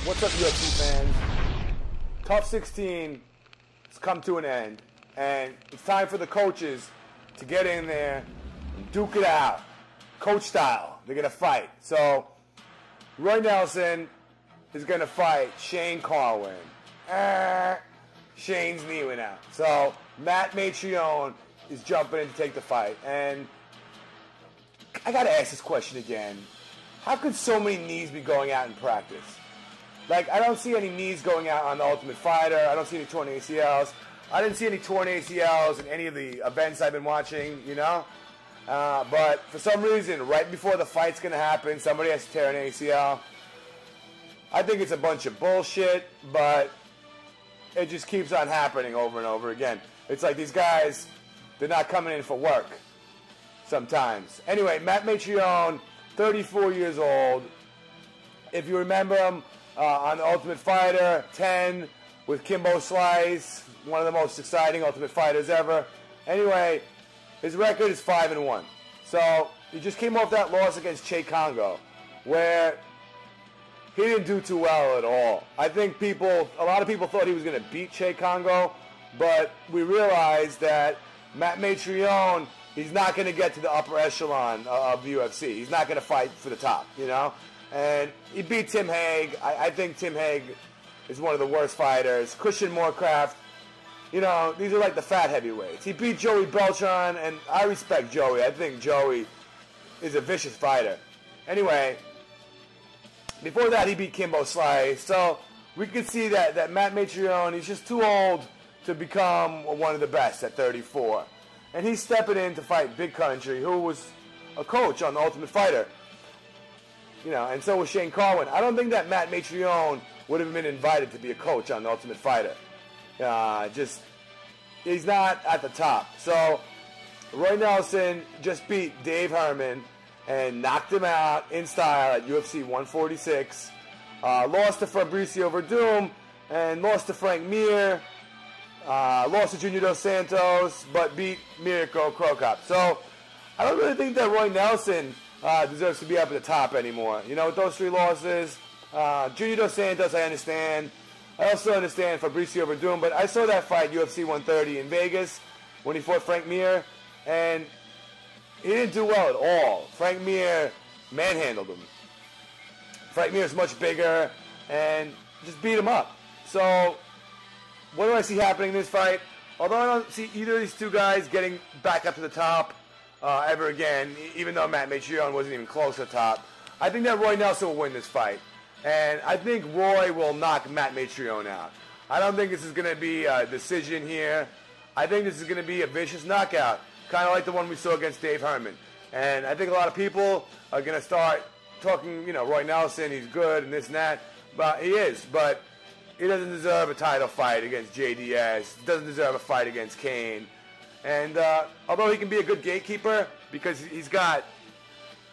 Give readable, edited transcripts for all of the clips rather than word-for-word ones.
What's up, UFC fans? Tough 16 has come to an end, and it's time for the coaches to get in there and duke it out. Coach style. They're going to fight. So, Roy Nelson is going to fight Shane Carwin. Shane's knee went out. So, Matt Mitrione is jumping in to take the fight. And I got to ask this question again. How could so many knees be going out in practice? Like, I don't see any knees going out on the Ultimate Fighter. I don't see any torn ACLs. I didn't see any torn ACLs in any of the events I've been watching, you know? But for some reason, right before the fight's going to happen, somebody has to tear an ACL. I think it's a bunch of bullshit, but it just keeps on happening over and over again. It's like these guys, they're not coming in for work sometimes. Anyway, Matt Mitrione, 34 years old. If you remember him on the Ultimate Fighter 10 with Kimbo Slice, one of the most exciting Ultimate Fighters ever. Anyway, his record is 5-1. So he just came off that loss against Che Congo, where he didn't do too well at all. I think a lot of people thought he was going to beat Che Congo, but we realized that Matt Mitrione, he's not going to get to the upper echelon of the UFC. He's not going to fight for the top, you know? And he beat Tim Hague. I think Tim Hague is one of the worst fighters. Christian Moorcraft, you know, these are like the fat heavyweights. He beat Joey Beltran, and I respect Joey. I think Joey is a vicious fighter. Anyway, before that, he beat Kimbo Slice. So we could see that Matt Mitrione, he's just too old to become one of the best at 34. And he's stepping in to fight Big Country, who was a coach on the Ultimate Fighter. You know, and so was Shane Carwin. I don't think that Matt Mitrione would have been invited to be a coach on the Ultimate Fighter. He's not at the top. So Roy Nelson just beat Dave Herman and knocked him out in style at UFC 146. Lost to Fabricio Verdum and lost to Frank Mir. Lost to Junior Dos Santos, but beat Mirko Krokop. So I don't really think that Roy Nelson deserves to be up at the top anymore. You know, with those three losses, Junior Dos Santos, I understand. I also understand Fabricio Verdum, but I saw that fight, UFC 130 in Vegas, when he fought Frank Mir, and he didn't do well at all. Frank Mir manhandled him. Frank Mir is much bigger and just beat him up. So what do I see happening in this fight? Although I don't see either of these two guys getting back up to the top ever again, even though Matt Mitrione wasn't even close to the top, I think that Roy Nelson will win this fight. And I think Roy will knock Matt Mitrione out. I don't think this is going to be a decision here. I think this is going to be a vicious knockout, kind of like the one we saw against Dave Herman. And I think a lot of people are going to start talking, you know, Roy Nelson, he's good and this and that. But he is, but he doesn't deserve a title fight against JDS. He doesn't deserve a fight against Kane. And although he can be a good gatekeeper because he's got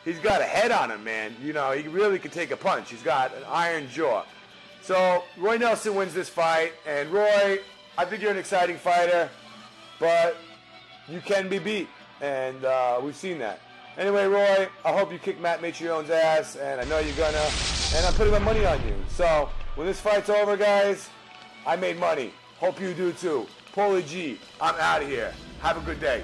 a head on him, man. You know, he really can take a punch. He's got an iron jaw. So Roy Nelson wins this fight. And Roy, I think you're an exciting fighter, but you can be beat. And we've seen that. Anyway, Roy, I hope you kick Matt Mitrione's ass, and I know you're gonna. And I'm putting my money on you. So when this fight's over, guys, I made money. Hope you do too. Paulie G, I'm out of here. Have a good day.